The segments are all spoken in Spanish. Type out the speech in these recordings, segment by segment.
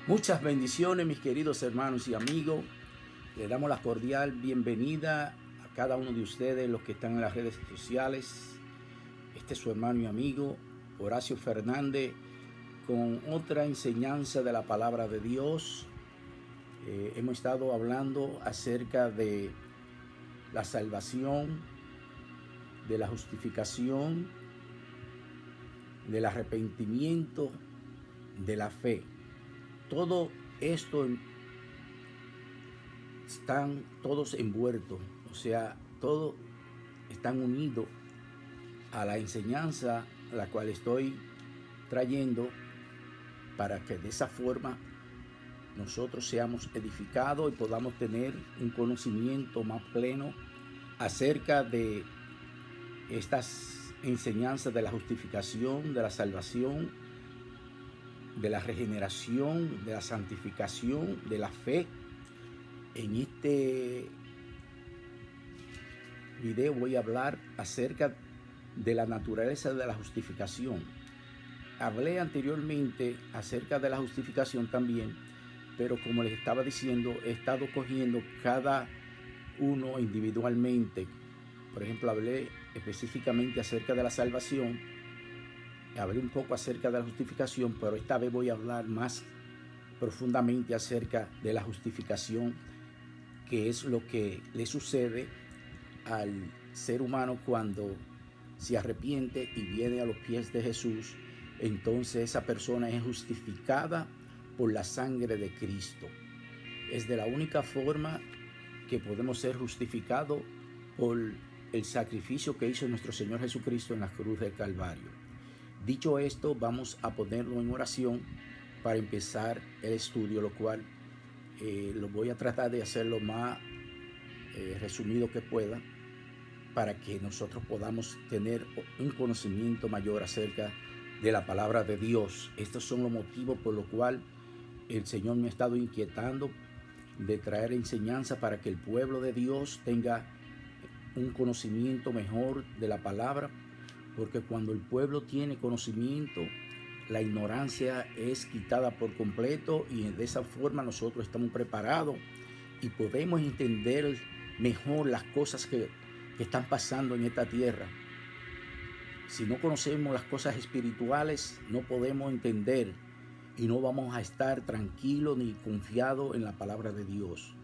Muchas bendiciones, mis queridos hermanos y amigos. Le damos la cordial bienvenida a cada uno de ustedes, los que están en las redes sociales. Este es su hermano y amigo, Horacio Fernández, con otra enseñanza de la palabra de Dios. Hemos estado hablando acerca de la salvación, de la justificación, del arrepentimiento, de la fe. Todo esto están todos envueltos, o sea, todos están unidos a la enseñanza a la cual estoy trayendo, para que de esa forma nosotros seamos edificados y podamos tener un conocimiento más pleno acerca de estas enseñanzas de la justificación, de la salvación, de la regeneración, de la santificación, de la fe. En este video voy a hablar acerca de la naturaleza de la justificación. Hablé anteriormente acerca de la justificación también, pero como les estaba diciendo, he estado cogiendo cada uno individualmente. Por ejemplo, hablé específicamente acerca de la salvación, hablé un poco acerca de la justificación, pero esta vez voy a hablar más profundamente acerca de la justificación, que es lo que le sucede al ser humano cuando se arrepiente y viene a los pies de Jesús. Entonces esa persona es justificada por la sangre de Cristo. Es de la única forma que podemos ser justificados, por el sacrificio que hizo nuestro Señor Jesucristo en la cruz del Calvario. Dicho esto, vamos a ponerlo en oración para empezar el estudio, lo cual lo voy a tratar de hacer lo más resumido que pueda, para que nosotros podamos tener un conocimiento mayor acerca de la palabra de Dios. Estos son los motivos por los cuales el Señor me ha estado inquietando de traer enseñanza, para que el pueblo de Dios tenga un conocimiento mejor de la palabra, porque cuando el pueblo tiene conocimiento, la ignorancia es quitada por completo, y de esa forma nosotros estamos preparados y podemos entender mejor las cosas que están pasando en esta tierra. Si no conocemos las cosas espirituales, no podemos entender y no vamos a estar tranquilos ni confiados en la palabra de Dios.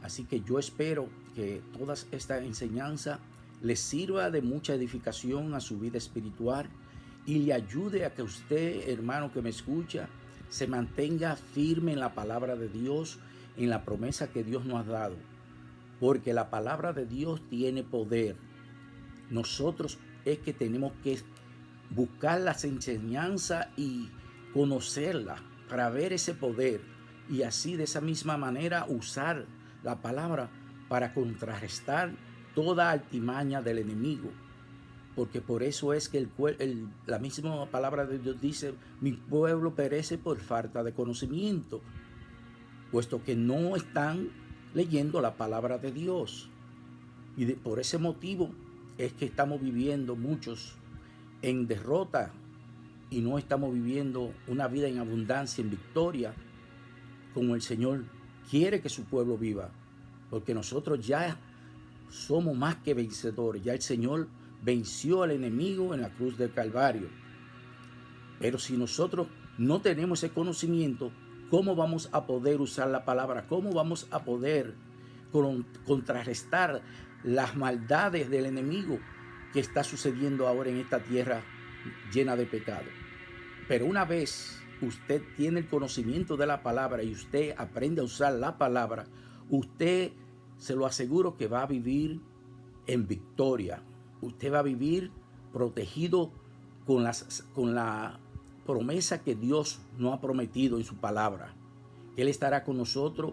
Así que yo espero que toda esta enseñanza les sirva de mucha edificación a su vida espiritual y le ayude a que usted, hermano que me escucha, se mantenga firme en la palabra de Dios, en la promesa que Dios nos ha dado. Porque la palabra de Dios tiene poder. Nosotros es que tenemos que buscar las enseñanzas y conocerla para ver ese poder, y así de esa misma manera usar la palabra para contrarrestar toda artimaña del enemigo. Porque por eso es que la misma palabra de Dios dice: mi pueblo perece por falta de conocimiento, puesto que no están leyendo la palabra de Dios. Y por ese motivo es que estamos viviendo muchos en derrota y no estamos viviendo una vida en abundancia, en victoria, como el Señor quiere que su pueblo viva. Porque nosotros ya somos más que vencedores. Ya el Señor venció al enemigo en la cruz del Calvario. Pero si nosotros no tenemos ese conocimiento, ¿cómo vamos a poder usar la palabra? ¿Cómo vamos a poder contrarrestar las maldades del enemigo que está sucediendo ahora en esta tierra llena de pecado? Pero una vez usted tiene el conocimiento de la palabra y usted aprende a usar la palabra, usted, se lo aseguro, que va a vivir en victoria. Usted va a vivir protegido con la promesa que Dios nos ha prometido en su palabra, que Él estará con nosotros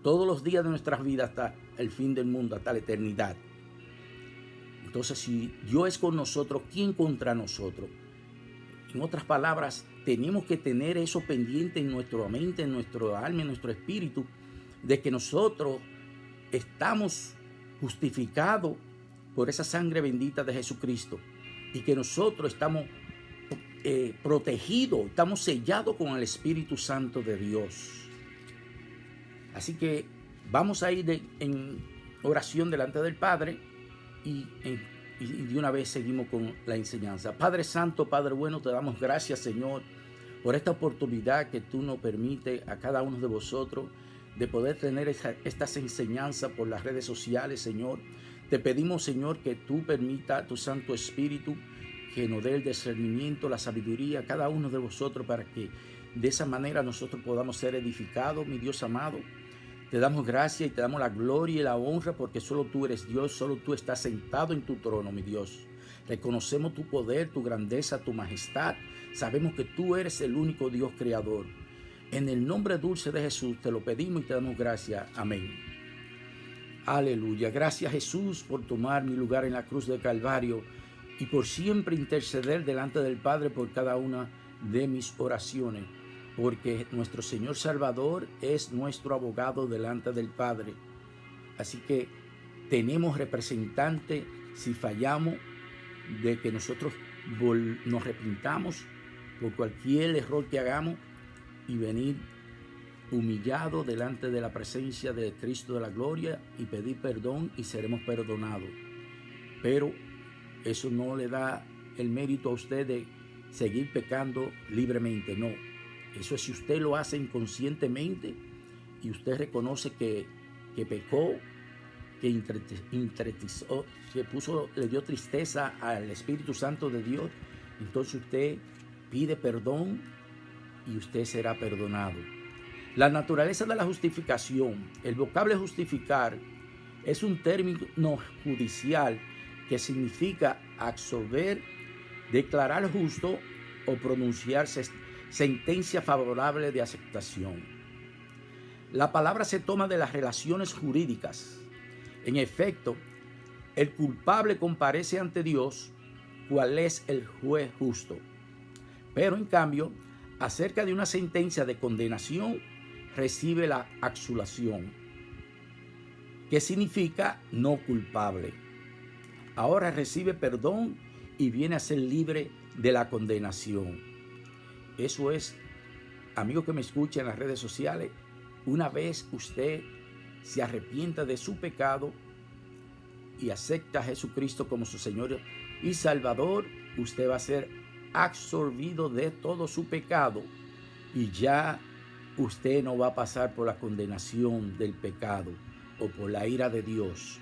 todos los días de nuestras vidas hasta el fin del mundo, hasta la eternidad. Entonces, si Dios es con nosotros, ¿quién contra nosotros? En otras palabras, tenemos que tener eso pendiente en nuestra mente, en nuestro alma, en nuestro espíritu, de que nosotros estamos justificados por esa sangre bendita de Jesucristo, y que nosotros estamos protegidos, estamos sellados con el Espíritu Santo de Dios. Así que vamos a ir en oración delante del Padre y de una vez seguimos con la enseñanza. Padre Santo, Padre bueno, te damos gracias, Señor, por esta oportunidad que tú nos permites a cada uno de vosotros de poder tener estas enseñanzas por las redes sociales, Señor. Te pedimos, Señor, que tú permitas a tu Santo Espíritu que nos dé el discernimiento, la sabiduría a cada uno de vosotros para que de esa manera nosotros podamos ser edificados, mi Dios amado. Te damos gracias y te damos la gloria y la honra porque solo tú eres Dios, solo tú estás sentado en tu trono, mi Dios. Reconocemos tu poder, tu grandeza, tu majestad. Sabemos que tú eres el único Dios creador. En el nombre dulce de Jesús te lo pedimos y te damos gracias. Amén. Aleluya. Gracias, Jesús, por tomar mi lugar en la cruz del Calvario y por siempre interceder delante del Padre por cada una de mis oraciones. Porque nuestro Señor Salvador es nuestro abogado delante del Padre. Así que tenemos representante si fallamos, de que nosotros nos arrepintamos por cualquier error que hagamos y venir humillado delante de la presencia de Cristo de la gloria y pedir perdón y seremos perdonados. Pero eso no le da el mérito a usted de seguir pecando libremente, no. Eso es si usted lo hace inconscientemente y usted reconoce que pecó, que le dio tristeza al Espíritu Santo de Dios, entonces usted pide perdón y usted será perdonado. La naturaleza de la justificación, el vocablo justificar, es un término judicial que significa absolver, declarar justo o pronunciarse sentencia favorable de aceptación. La palabra se toma de las relaciones jurídicas. En efecto, el culpable comparece ante Dios, cual es el juez justo. Pero en cambio, acerca de una sentencia de condenación, recibe la absolución, que significa no culpable. Ahora recibe perdón y viene a ser libre de la condenación. Eso es, amigo que me escucha en las redes sociales, una vez usted se arrepienta de su pecado y acepta a Jesucristo como su Señor y Salvador, usted va a ser absorbido de todo su pecado y ya usted no va a pasar por la condenación del pecado o por la ira de Dios.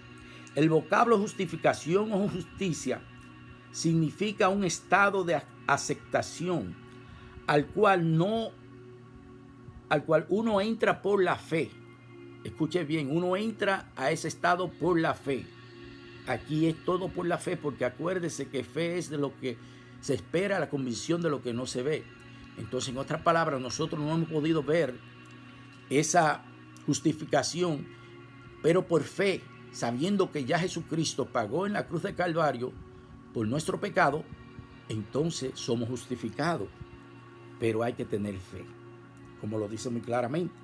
El vocablo justificación o justicia significa un estado de aceptación al cual uno entra por la fe. Escuche bien, uno entra a ese estado por la fe. Aquí es todo por la fe, porque acuérdese que fe es de lo que se espera, la convicción de lo que no se ve. Entonces, en otras palabras, nosotros no hemos podido ver esa justificación, pero por fe, sabiendo que ya Jesucristo pagó en la cruz de Calvario por nuestro pecado, entonces somos justificados. Pero hay que tener fe, como lo dice muy claramente.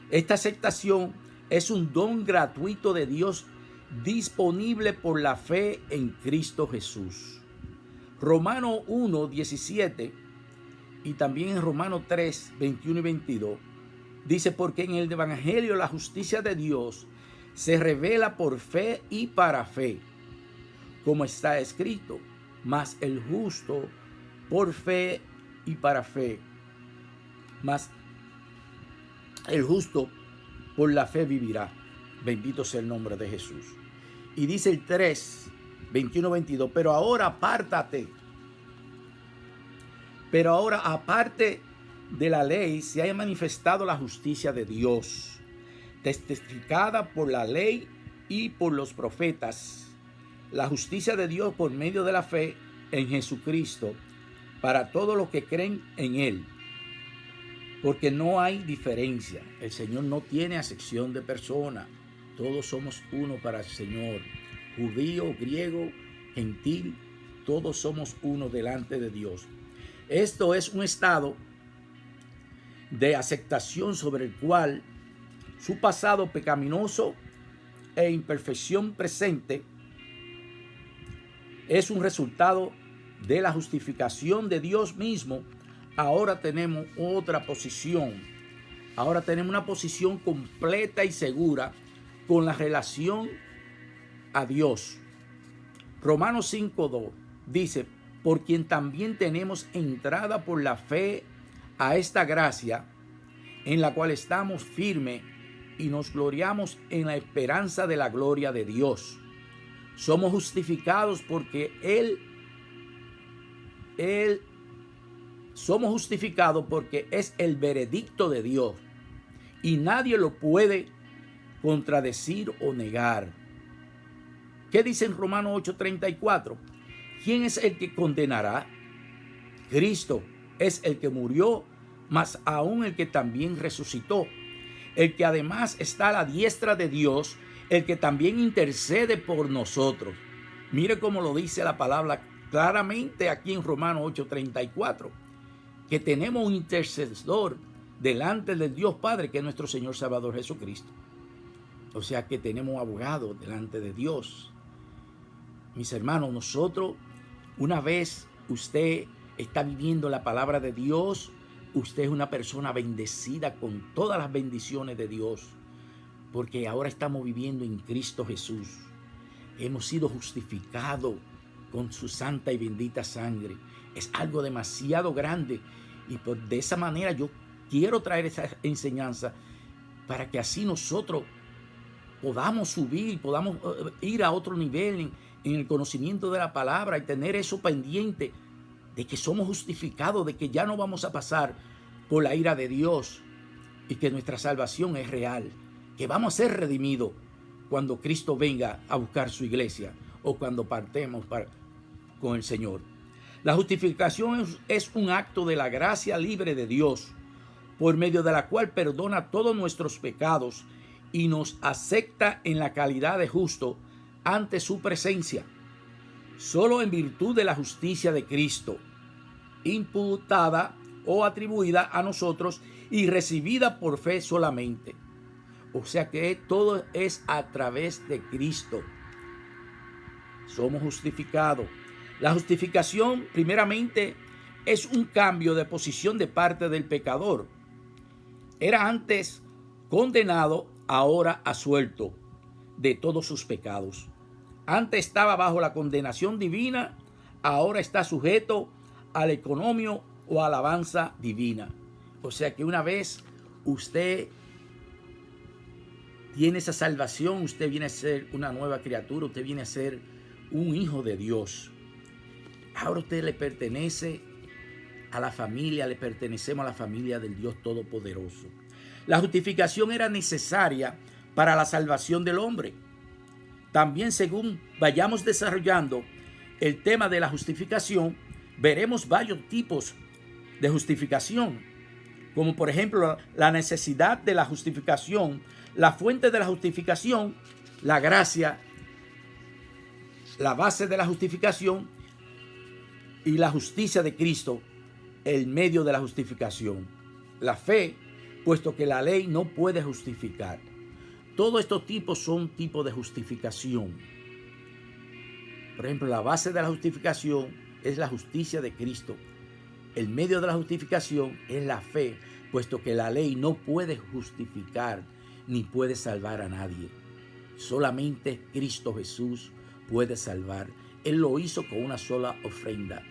Esta aceptación es un don gratuito de Dios disponible por la fe en Cristo Jesús. Romano 1, 17 y también en Romano 3, 21 y 22 dice: porque en el Evangelio la justicia de Dios se revela por fe y para fe, como está escrito, mas el justo por fe y para fe, mas el justo por la fe vivirá. Bendito sea el nombre de Jesús. Y dice el 3, 21, 22, pero ahora aparte de la ley se haya manifestado la justicia de Dios, testificada por la ley y por los profetas, la justicia de Dios por medio de la fe en Jesucristo, para todos los que creen en Él, porque no hay diferencia. El Señor no tiene acepción de persona. Todos somos uno para el Señor. Judío, griego, gentil, todos somos uno delante de Dios. Esto es un estado de aceptación sobre el cual su pasado pecaminoso e imperfección presente es un resultado de la justificación de Dios mismo, ahora tenemos otra posición. Ahora tenemos una posición completa y segura con la relación a Dios. Romanos 5:2 dice: por quien también tenemos entrada por la fe a esta gracia, en la cual estamos firmes y nos gloriamos en la esperanza de la gloria de Dios. Somos justificados porque somos justificados porque es el veredicto de Dios y nadie lo puede contradecir o negar. ¿Qué dice en Romanos 8:34? ¿Quién es el que condenará? Cristo es el que murió, mas aún el que también resucitó, el que además está a la diestra de Dios, el que también intercede por nosotros. Mire cómo lo dice la palabra claramente aquí en Romanos 8:34, que tenemos un intercesor delante del Dios Padre, que es nuestro Señor Salvador Jesucristo. O sea que tenemos un abogado delante de Dios. Mis hermanos, nosotros, una vez usted está viviendo la palabra de Dios, usted es una persona bendecida con todas las bendiciones de Dios, porque ahora estamos viviendo en Cristo Jesús. Hemos sido justificados con su santa y bendita sangre. Es algo demasiado grande y de esa manera yo quiero traer esa enseñanza para que así nosotros podamos subir, podamos ir a otro nivel en el conocimiento de la palabra y tener eso pendiente de que somos justificados, de que ya no vamos a pasar por la ira de Dios y que nuestra salvación es real, que vamos a ser redimidos cuando Cristo venga a buscar su iglesia o cuando partemos con el Señor. La justificación es un acto de la gracia libre de Dios, por medio de la cual perdona todos nuestros pecados y nos acepta en la calidad de justo ante su presencia, solo en virtud de la justicia de Cristo, imputada o atribuida a nosotros y recibida por fe solamente. O sea que todo es a través de Cristo. Somos justificados. La justificación, primeramente, es un cambio de posición de parte del pecador. Era antes condenado, ahora absuelto de todos sus pecados. Antes estaba bajo la condenación divina, ahora está sujeto al economio o alabanza divina. O sea que una vez usted tiene esa salvación, usted viene a ser una nueva criatura, usted viene a ser un hijo de Dios. Ahora usted le pertenece a la familia, le pertenecemos a la familia del Dios Todopoderoso. La justificación era necesaria para la salvación del hombre. También, según vayamos desarrollando el tema de la justificación, veremos varios tipos de justificación, como por ejemplo la necesidad de la justificación, la fuente de la justificación, la gracia, la base de la justificación y la justicia de Cristo, el medio de la justificación, la fe, puesto que la ley no puede justificar. Todos estos tipos son tipos de justificación. Por ejemplo, la base de la justificación es la justicia de Cristo. El medio de la justificación es la fe, puesto que la ley no puede justificar ni puede salvar a nadie. Solamente Cristo Jesús puede salvar. Él lo hizo con una sola ofrenda.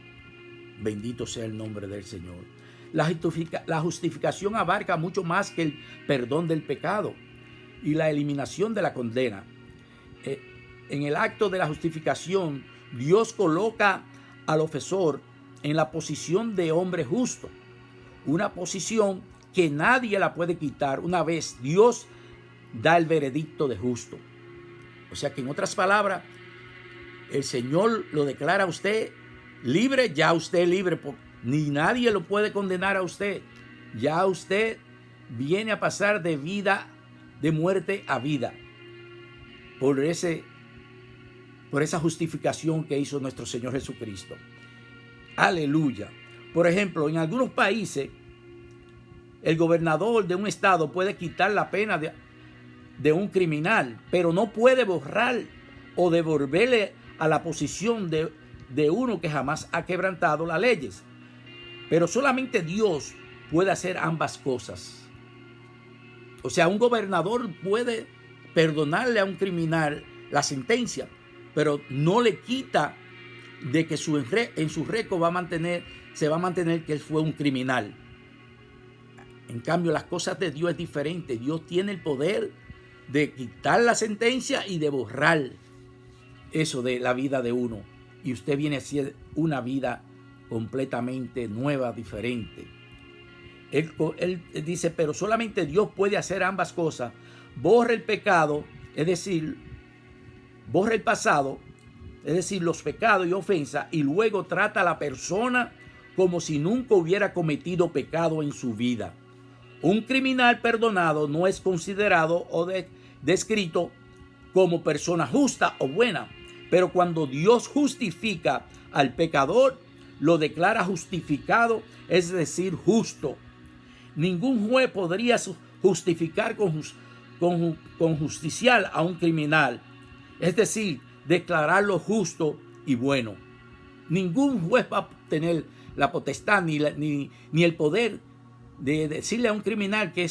Bendito sea el nombre del Señor. La justificación abarca mucho más que el perdón del pecado y la eliminación de la condena. En el acto de la justificación, Dios coloca al ofensor en la posición de hombre justo, una posición que nadie la puede quitar una vez Dios da el veredicto de justo. O sea que en otras palabras, el Señor lo declara a usted libre, ya usted es libre, ni nadie lo puede condenar a usted. Ya usted viene a pasar de muerte a vida, por esa justificación que hizo nuestro Señor Jesucristo. Aleluya. Por ejemplo, en algunos países, el gobernador de un estado puede quitar la pena de un criminal, pero no puede borrar o devolverle a la posición de de uno que jamás ha quebrantado las leyes. Pero solamente Dios puede hacer ambas cosas. O sea, un gobernador puede perdonarle a un criminal la sentencia, pero no le quita de que en su récord se va a mantener que él fue un criminal. En cambio, las cosas de Dios es diferente. Dios tiene el poder de quitar la sentencia y de borrar eso de la vida de uno. Y usted viene a ser una vida completamente nueva, diferente. Él dice, pero solamente Dios puede hacer ambas cosas. Borra el pecado, es decir, borra el pasado, es decir, los pecados y ofensas, y luego trata a la persona como si nunca hubiera cometido pecado en su vida. Un criminal perdonado no es considerado o descrito como persona justa o buena, pero cuando Dios justifica al pecador, lo declara justificado, es decir, justo. Ningún juez podría justificar con justiciar a un criminal, es decir, declararlo justo y bueno. Ningún juez va a tener la potestad ni el poder de decirle a un criminal que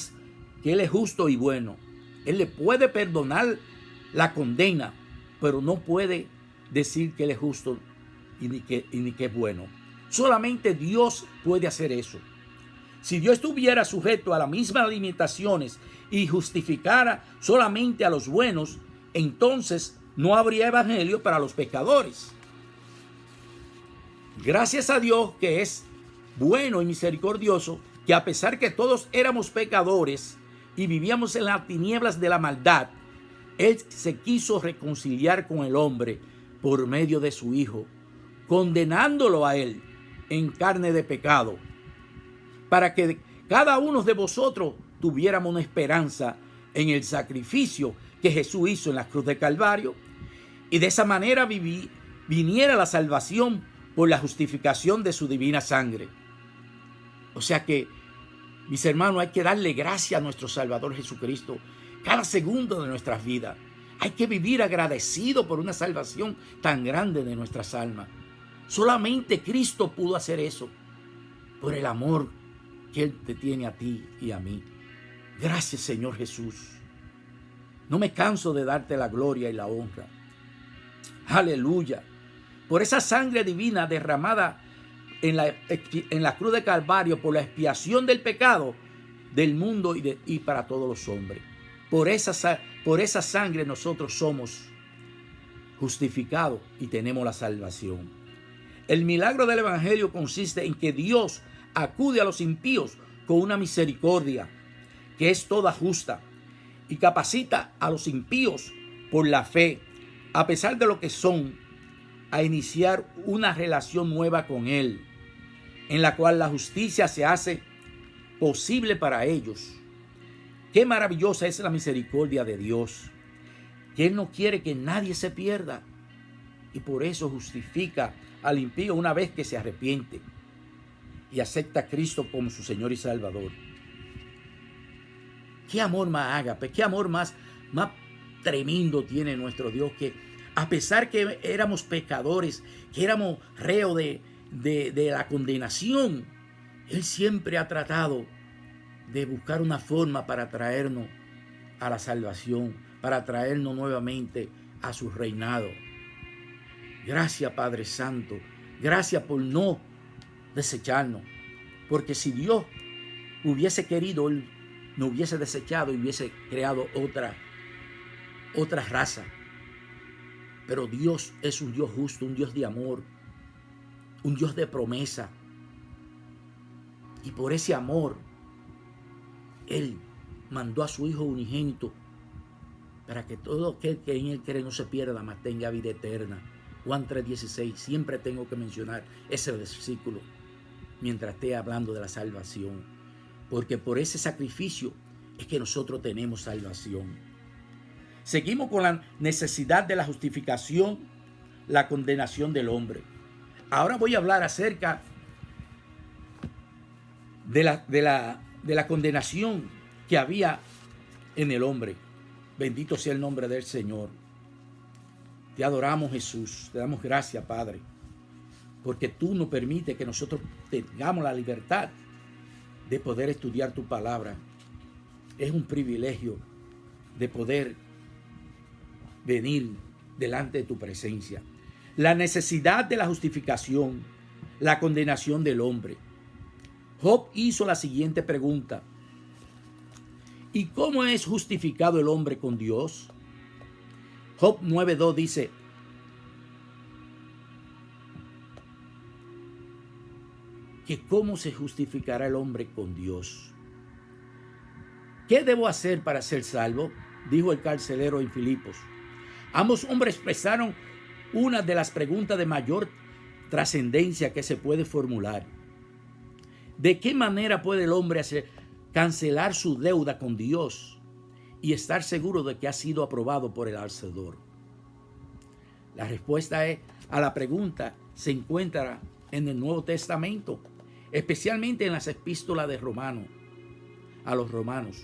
él es justo y bueno. Él le puede perdonar la condena, pero no puede decir que él es justo y ni que es bueno. Solamente Dios puede hacer eso. Si Dios estuviera sujeto a las mismas limitaciones y justificara solamente a los buenos, entonces no habría evangelio para los pecadores. Gracias a Dios, que es bueno y misericordioso, que a pesar que todos éramos pecadores y vivíamos en las tinieblas de la maldad, Él se quiso reconciliar con el hombre por medio de su Hijo, condenándolo a Él en carne de pecado, para que cada uno de vosotros tuviéramos una esperanza en el sacrificio que Jesús hizo en la cruz de Calvario, y de esa manera viniera la salvación por la justificación de su divina sangre. O sea que, mis hermanos, hay que darle gracias a nuestro Salvador Jesucristo cada segundo de nuestras vidas. Hay que vivir agradecido por una salvación tan grande de nuestras almas. Solamente Cristo pudo hacer eso, por el amor que Él te tiene a ti y a mí. Gracias, Señor Jesús. No me canso de darte la gloria y la honra. Aleluya. Por esa sangre divina derramada en la cruz de Calvario, por la expiación del pecado del mundo y para todos los hombres. Por esa sangre nosotros somos justificados y tenemos la salvación. El milagro del Evangelio consiste en que Dios acude a los impíos con una misericordia que es toda justa y capacita a los impíos por la fe, a pesar de lo que son, a iniciar una relación nueva con Él, en la cual la justicia se hace posible para ellos. Qué maravillosa es la misericordia de Dios, que Él no quiere que nadie se pierda, y por eso justifica al impío una vez que se arrepiente y acepta a Cristo como su Señor y Salvador. Qué amor más ágape, qué amor más tremendo tiene nuestro Dios, que a pesar que éramos pecadores, que éramos reos de la condenación, Él siempre ha tratado de buscar una forma para traernos a la salvación, para traernos nuevamente a su reinado. Gracias, Padre Santo. Gracias por no desecharnos. Porque si Dios hubiese querido, Él no hubiese desechado y hubiese creado otra raza. Pero Dios es un Dios justo, un Dios de amor, un Dios de promesa. Y por ese amor, Él mandó a su Hijo unigénito para que todo aquel que en Él cree no se pierda, mas tenga vida eterna. Juan 3:16, siempre tengo que mencionar ese versículo mientras esté hablando de la salvación. Porque por ese sacrificio es que nosotros tenemos salvación. Seguimos con la necesidad de la justificación, la condenación del hombre. Ahora voy a hablar acerca de la condenación que había en el hombre. Bendito sea el nombre del Señor. Te adoramos, Jesús. Te damos gracias, Padre. porque tú nos permites que nosotros tengamos la libertad de poder estudiar tu palabra. Es un privilegio de poder venir delante de tu presencia. La necesidad de la justificación, la condenación del hombre. Job hizo la siguiente pregunta: ¿y cómo es justificado el hombre con Dios? Job 9:2 dice: que cómo se justificará el hombre con Dios. ¿Qué debo hacer para ser salvo?, dijo el carcelero en Filipos. Ambos hombres expresaron una de las preguntas de mayor trascendencia que se puede formular. ¿De qué manera puede el hombre cancelar su deuda con Dios y estar seguro de que ha sido aprobado por el Hacedor? La respuesta a la pregunta se encuentra en el Nuevo Testamento, especialmente en las epístolas a los romanos,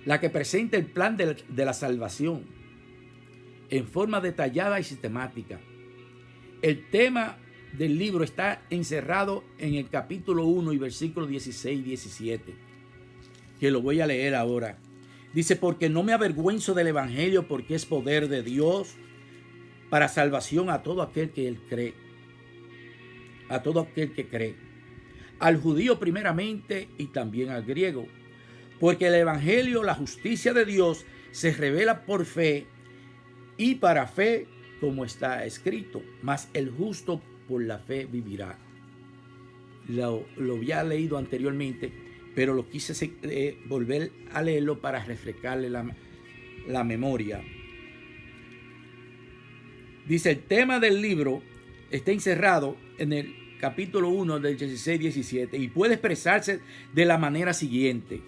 la que presenta el plan de la salvación en forma detallada y sistemática. El tema del libro está encerrado en el capítulo 1 y versículos 16 y 17, que lo voy a leer ahora. Dice: porque no me avergüenzo del evangelio, porque es poder de Dios para salvación a todo aquel que él cree, a todo aquel que cree, al judío primeramente y también al griego, porque el evangelio, la justicia de Dios, se revela por fe y para fe, como está escrito: mas el justo por la fe vivirá. Lo había leído anteriormente, pero lo quise volver a leerlo para refrescarle la memoria. Dice: el tema del libro está encerrado en el capítulo 1 del 16-17 y puede expresarse de la manera siguiente.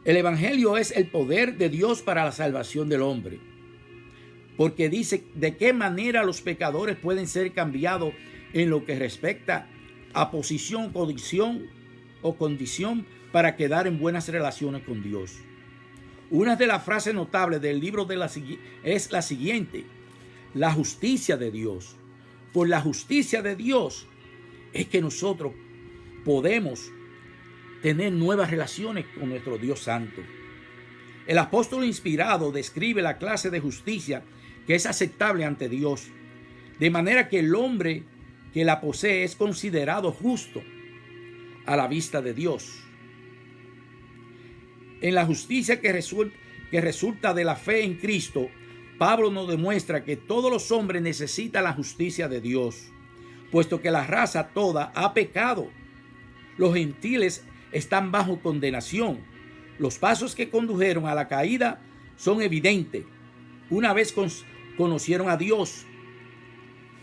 El evangelio es el poder de Dios para la salvación del hombre, porque dice de qué manera los pecadores pueden ser cambiados en lo que respecta a posición, condición para quedar en buenas relaciones con Dios. Una de las frases notables del libro es la siguiente: la justicia de Dios. Por la justicia de Dios es que nosotros podemos tener nuevas relaciones con nuestro Dios Santo. El apóstol inspirado describe la clase de justicia que es aceptable ante Dios, de manera que el hombre que la posee es considerado justo a la vista de Dios. En la justicia que resulta de la fe en Cristo, Pablo nos demuestra que todos los hombres necesitan la justicia de Dios, puesto que la raza toda ha pecado. Los gentiles están bajo condenación. Los pasos que condujeron a la caída son evidentes. Una vez conocieron a Dios,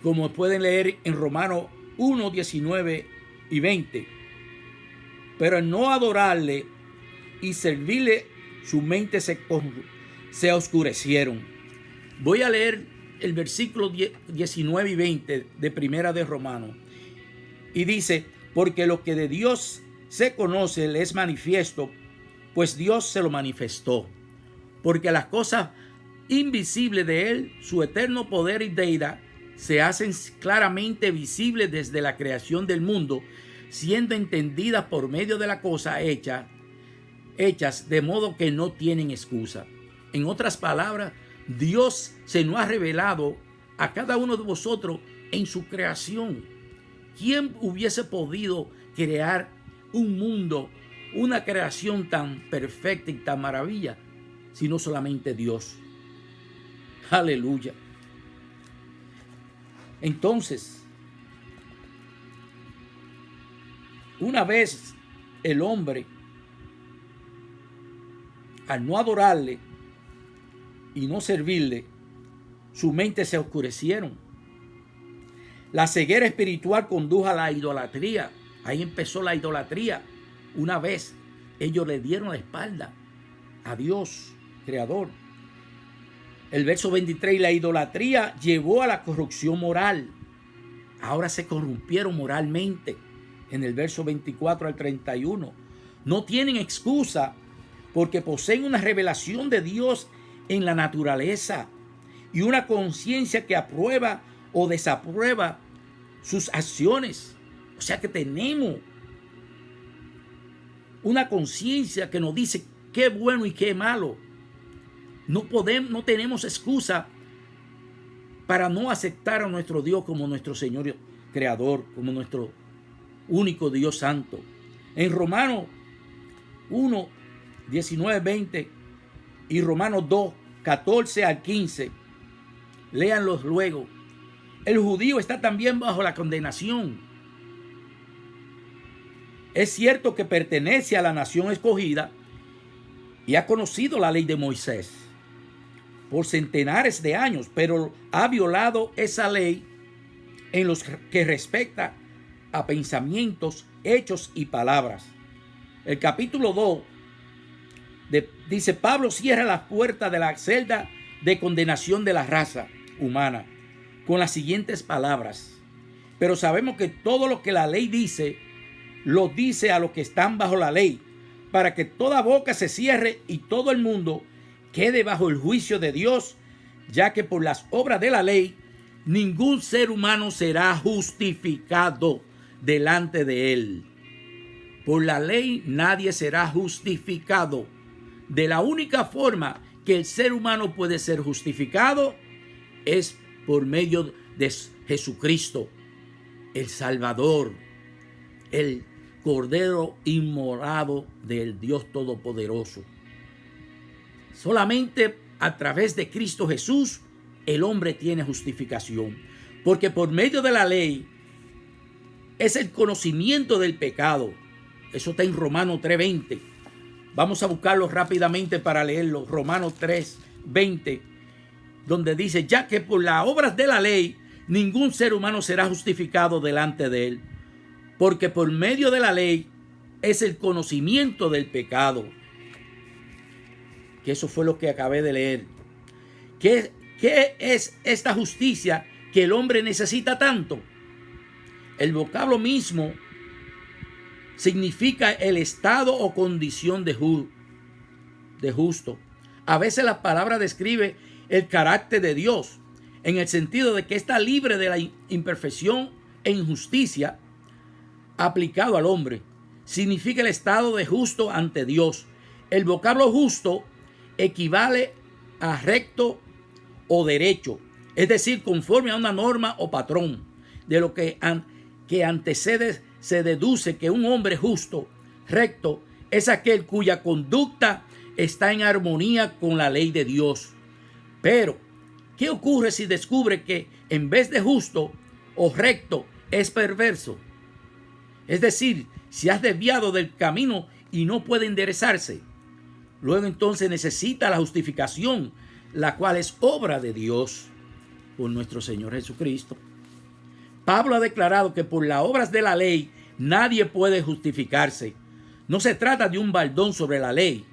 como pueden leer en Romanos 1, 19 y 20. Pero al no adorarle y servirle, su mente se oscurecieron. Voy a leer el versículo 19 y 20 de Primera de Romanos. Y dice: porque lo que de Dios se conoce le es manifiesto, pues Dios se lo manifestó. Porque las cosas invisibles de él, su eterno poder y deidad, se hacen claramente visibles desde la creación del mundo, siendo entendidas por medio de las cosas hechas, de modo que no tienen excusa. En otras palabras, Dios se nos ha revelado a cada uno de vosotros en su creación. ¿Quién hubiese podido crear un mundo, una creación tan perfecta y tan maravilla, sino solamente Dios? Aleluya. Entonces, una vez el hombre, al no adorarle y no servirle, su mente se oscurecieron. La ceguera espiritual condujo a la idolatría. Ahí empezó la idolatría. Una vez ellos le dieron la espalda a Dios, Creador. El verso 23: la idolatría llevó a la corrupción moral. Ahora se corrompieron moralmente. En el verso 24 al 31. No tienen excusa porque poseen una revelación de Dios en la naturaleza. y una conciencia que aprueba o desaprueba sus acciones. O sea que tenemos una conciencia que nos dice qué bueno y qué malo. No tenemos excusa para no aceptar a nuestro Dios como nuestro Señor Creador, como nuestro único Dios Santo. En Romanos 1, 19, 20 y Romanos 2, 14 al 15, léanlos luego. El judío está también bajo la condenación. Es cierto que pertenece a la nación escogida y ha conocido la ley de Moisés por centenares de años, pero ha violado esa ley en lo que respecta a pensamientos, hechos y palabras. El capítulo 2 dice: Pablo cierra las puertas de la celda de condenación de la raza humana con las siguientes palabras: pero sabemos que todo lo que la ley dice, lo dice a los que están bajo la ley, para que toda boca se cierre y todo el mundo quede bajo el juicio de Dios, ya que por las obras de la ley ningún ser humano será justificado delante de él. Por la ley nadie será justificado. De la única forma que el ser humano puede ser justificado es por medio de Jesucristo, el Salvador, el Cordero inmolado del Dios Todopoderoso. Solamente a través de Cristo Jesús el hombre tiene justificación, porque por medio de la ley es el conocimiento del pecado. Eso está en Romanos 3:20. Vamos a buscarlo rápidamente para leerlo. Romanos 3:20, donde dice: ya que por las obras de la ley ningún ser humano será justificado delante de él, porque por medio de la ley es el conocimiento del pecado. Que eso fue lo que acabé de leer. ¿Qué es esta justicia que el hombre necesita tanto? El vocablo mismo significa el estado o condición de justo. A veces la palabra describe el carácter de Dios, en el sentido de que está libre de la imperfección e injusticia aplicado al hombre. Significa el estado de justo ante Dios. El vocablo justo equivale a recto o derecho, es decir, conforme a una norma o patrón. De lo que antecede se deduce que un hombre justo, recto, es aquel cuya conducta está en armonía con la ley de Dios. Pero, ¿qué ocurre si descubre que en vez de justo o recto es perverso? Es decir, si has desviado del camino y no puede enderezarse. Luego entonces necesita la justificación, la cual es obra de Dios por nuestro Señor Jesucristo. Pablo ha declarado que por las obras de la ley nadie puede justificarse. No se trata de un baldón sobre la ley,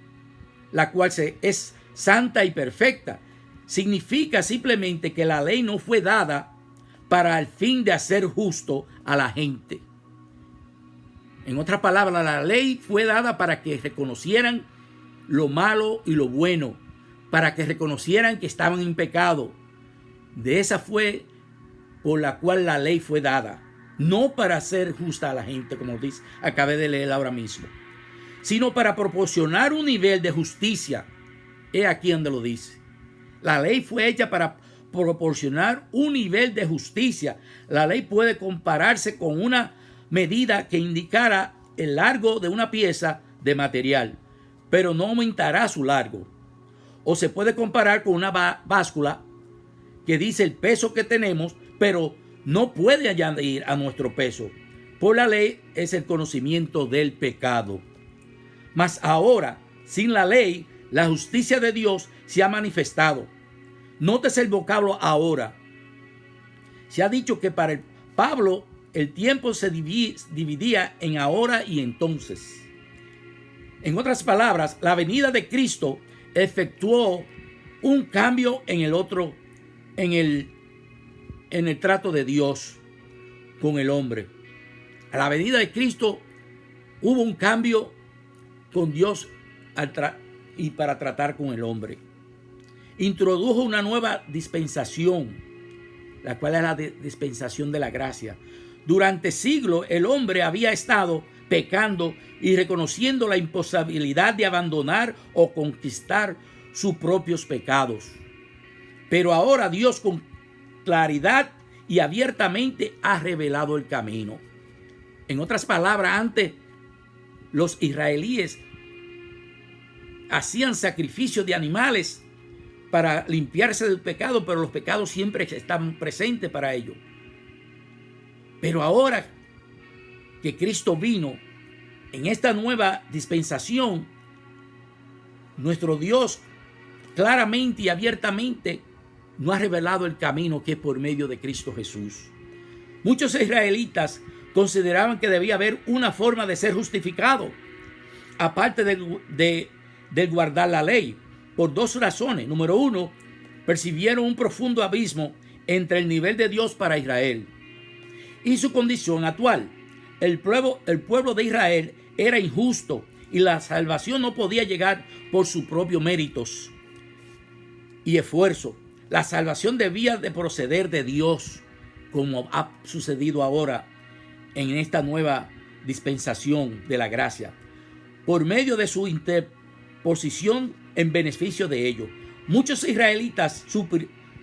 la cual es santa y perfecta. Significa simplemente que la ley no fue dada para el fin de hacer justo a la gente. En otras palabras, la ley fue dada para que reconocieran lo malo y lo bueno, para que reconocieran que estaban en pecado. De esa fue por la cual la ley fue dada, no para hacer justa a la gente, como dice, acabé de leer ahora mismo, sino para proporcionar un nivel de justicia. He aquí donde lo dice. La ley fue hecha para proporcionar un nivel de justicia. La ley puede compararse con una medida que indicara el largo de una pieza de material, pero no aumentará su largo. O se puede comparar con una báscula que dice el peso que tenemos, pero no puede añadir a nuestro peso. Por la ley es el conocimiento del pecado. Mas ahora, sin la ley, la justicia de Dios se ha manifestado. Nótese el vocablo ahora. Se ha dicho que para Pablo el tiempo se dividía en ahora y entonces. En otras palabras, la venida de Cristo efectuó un cambio en el trato de Dios con el hombre. A la venida de Cristo hubo un cambio con Dios y para tratar con el hombre. introdujo una nueva dispensación, la cual es la dispensación de la gracia. Durante siglos el hombre había estado pecando y reconociendo la imposibilidad de abandonar o conquistar sus propios pecados. Pero ahora Dios con claridad y abiertamente ha revelado el camino. En otras palabras, antes los israelíes hacían sacrificios de animales para limpiarse del pecado, pero los pecados siempre están presentes para ellos. Pero ahora que Cristo vino en esta nueva dispensación, nuestro Dios claramente y abiertamente nos ha revelado el camino que es por medio de Cristo Jesús. Muchos israelitas consideraban que debía haber una forma de ser justificado, aparte de guardar la ley, por dos razones. Número uno, percibieron un profundo abismo entre el nivel de Dios para Israel y su condición actual. El pueblo de Israel era injusto y la salvación no podía llegar por sus propios méritos y esfuerzo. La salvación debía de proceder de Dios, como ha sucedido ahora en esta nueva dispensación de la gracia, por medio de su interposición en beneficio de ellos. Muchos israelitas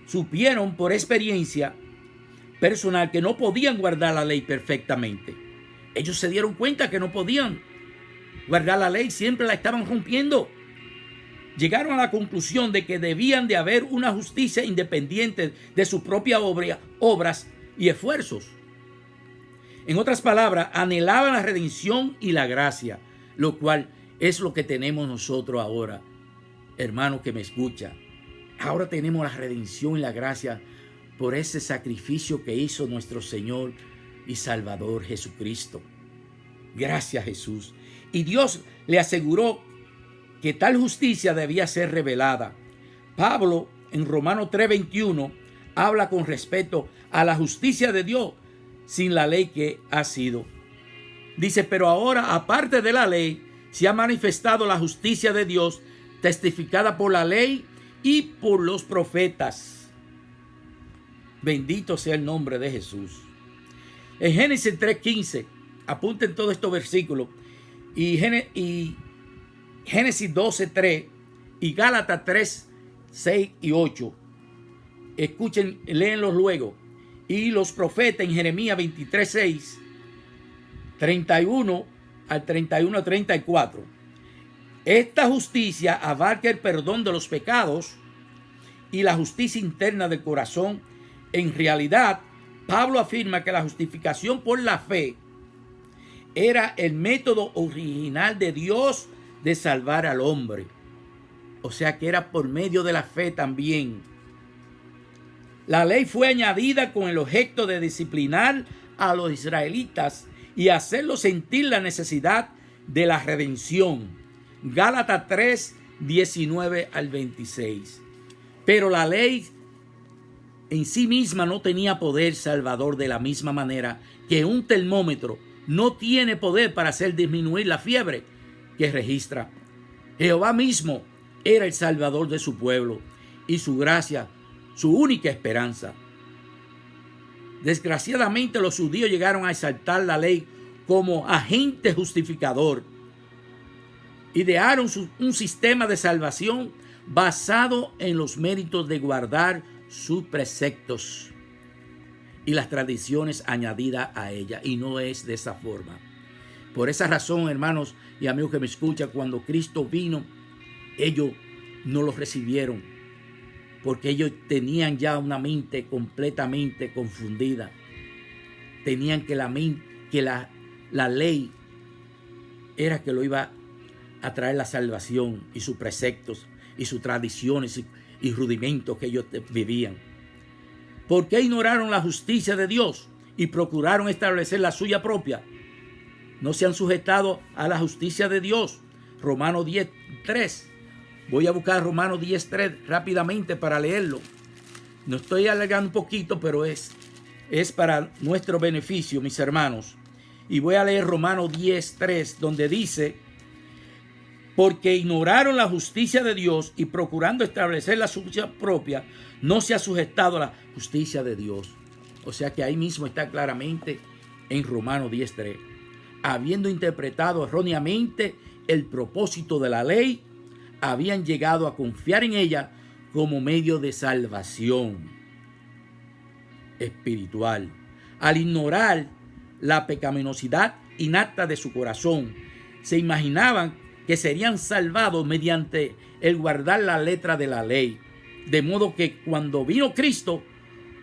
supieron por experiencia personal que no podían guardar la ley perfectamente. Ellos se dieron cuenta que no podían guardar la ley, siempre la estaban rompiendo. Llegaron a la conclusión de que debían de haber una justicia independiente de sus propias obras y esfuerzos. En otras palabras, anhelaban la redención y la gracia, lo cual es lo que tenemos nosotros ahora, hermano que me escucha. Ahora tenemos la redención y la gracia por ese sacrificio que hizo nuestro Señor y Salvador Jesucristo. Gracias, Jesús. Y Dios le aseguró que tal justicia debía ser revelada. Pablo en Romanos 3:21 habla con respecto a la justicia de Dios sin la ley que ha sido. Dice, pero ahora, aparte de la ley, se ha manifestado la justicia de Dios, testificada por la ley y por los profetas. Bendito sea el nombre de Jesús. En Génesis 3:15, apunten todos estos versículos, y Génesis 12:3 y Gálatas 3:6 y 8. Escuchen, léenlos luego. Y los profetas en Jeremías 23:6, 31 al 34. Esta justicia abarca el perdón de los pecados y la justicia interna del corazón. En realidad, Pablo afirma que la justificación por la fe era el método original de Dios de salvar al hombre. O sea que era por medio de la fe también. La ley fue añadida con el objeto de disciplinar a los israelitas y hacerlos sentir la necesidad de la redención. Gálatas 3:19 al 26. Pero la ley en sí misma no tenía poder salvador, de la misma manera que un termómetro no tiene poder para hacer disminuir la fiebre que registra. Jehová mismo era el salvador de su pueblo y su gracia, su única esperanza. Desgraciadamente, los judíos llegaron a exaltar la ley como agente justificador. Idearon un sistema de salvación basado en los méritos de guardar sus preceptos y las tradiciones añadidas a ella, y no es de esa forma. Por esa razón, hermanos y amigos que me escuchan, cuando Cristo vino, ellos no lo recibieron, porque ellos tenían ya una mente completamente confundida. Tenían que la ley era que lo iba a traer la salvación, y sus preceptos y sus tradiciones y rudimentos que ellos vivían. ¿Por qué ignoraron la justicia de Dios y procuraron establecer la suya propia? No se han sujetado a la justicia de Dios. Romanos 10:3. Voy a buscar Romanos 10:3 rápidamente para leerlo. No estoy alargando un poquito, pero es para nuestro beneficio, mis hermanos. Y voy a leer Romanos 10:3, donde dice: porque ignoraron la justicia de Dios y procurando establecer la suya propia, no se ha sujetado a la justicia de Dios. O sea que ahí mismo está claramente en Romanos 10:3. Habiendo interpretado erróneamente el propósito de la ley, habían llegado a confiar en ella como medio de salvación espiritual. Al ignorar la pecaminosidad innata de su corazón, se imaginaban que serían salvados mediante el guardar la letra de la ley. De modo que cuando vino Cristo,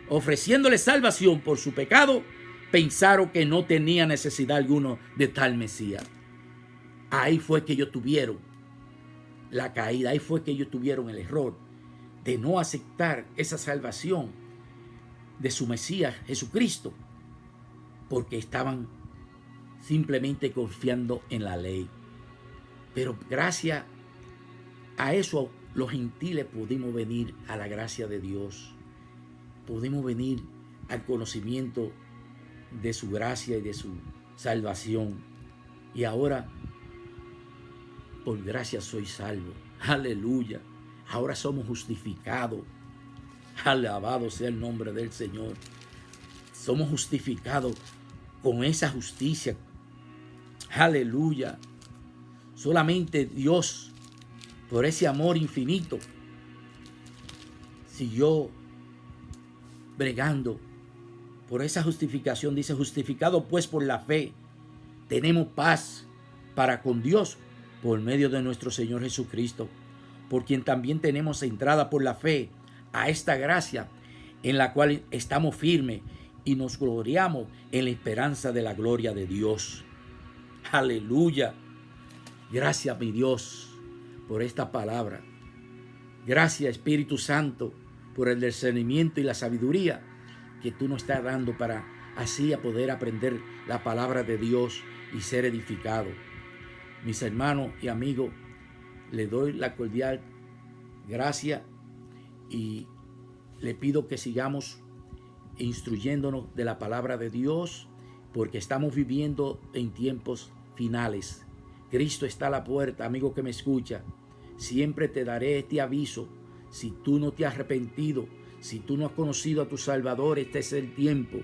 ofreciéndole salvación por su pecado, pensaron que no tenía necesidad alguna de tal Mesías. Ahí fue que ellos tuvieron la caída, ahí fue que ellos tuvieron el error de no aceptar esa salvación de su Mesías, Jesucristo, porque estaban simplemente confiando en la ley. Pero gracias a eso, los gentiles pudimos venir a la gracia de Dios. Pudimos venir al conocimiento de su gracia y de su salvación. Y ahora, por gracia soy salvo. Aleluya. Ahora somos justificados. Alabado sea el nombre del Señor. Somos justificados con esa justicia. Aleluya. Solamente Dios, por ese amor infinito, siguió bregando por esa justificación. Dice, justificado pues por la fe, tenemos paz para con Dios por medio de nuestro Señor Jesucristo, por quien también tenemos entrada por la fe a esta gracia en la cual estamos firmes y nos gloriamos en la esperanza de la gloria de Dios. Aleluya. Gracias, mi Dios, por esta palabra. Gracias, Espíritu Santo, por el discernimiento y la sabiduría que tú nos estás dando para así a poder aprender la palabra de Dios y ser edificado. Mis hermanos y amigos, les doy la cordial gracia y le pido que sigamos instruyéndonos de la palabra de Dios, porque estamos viviendo en tiempos finales. Cristo está a la puerta, amigo que me escucha. Siempre te daré este aviso. Si tú no te has arrepentido, si tú no has conocido a tu Salvador, este es el tiempo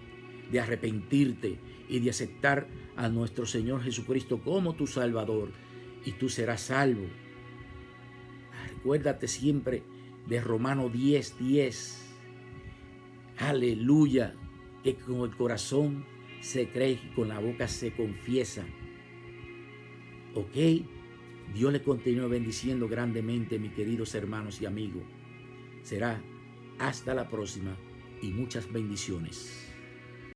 de arrepentirte y de aceptar a nuestro Señor Jesucristo como tu Salvador, y tú serás salvo. Recuérdate siempre de Romanos 10:10. Aleluya, que con el corazón se cree y con la boca se confiesa. Ok, Dios le continúe bendiciendo grandemente, mis queridos hermanos y amigos. Será hasta la próxima y muchas bendiciones.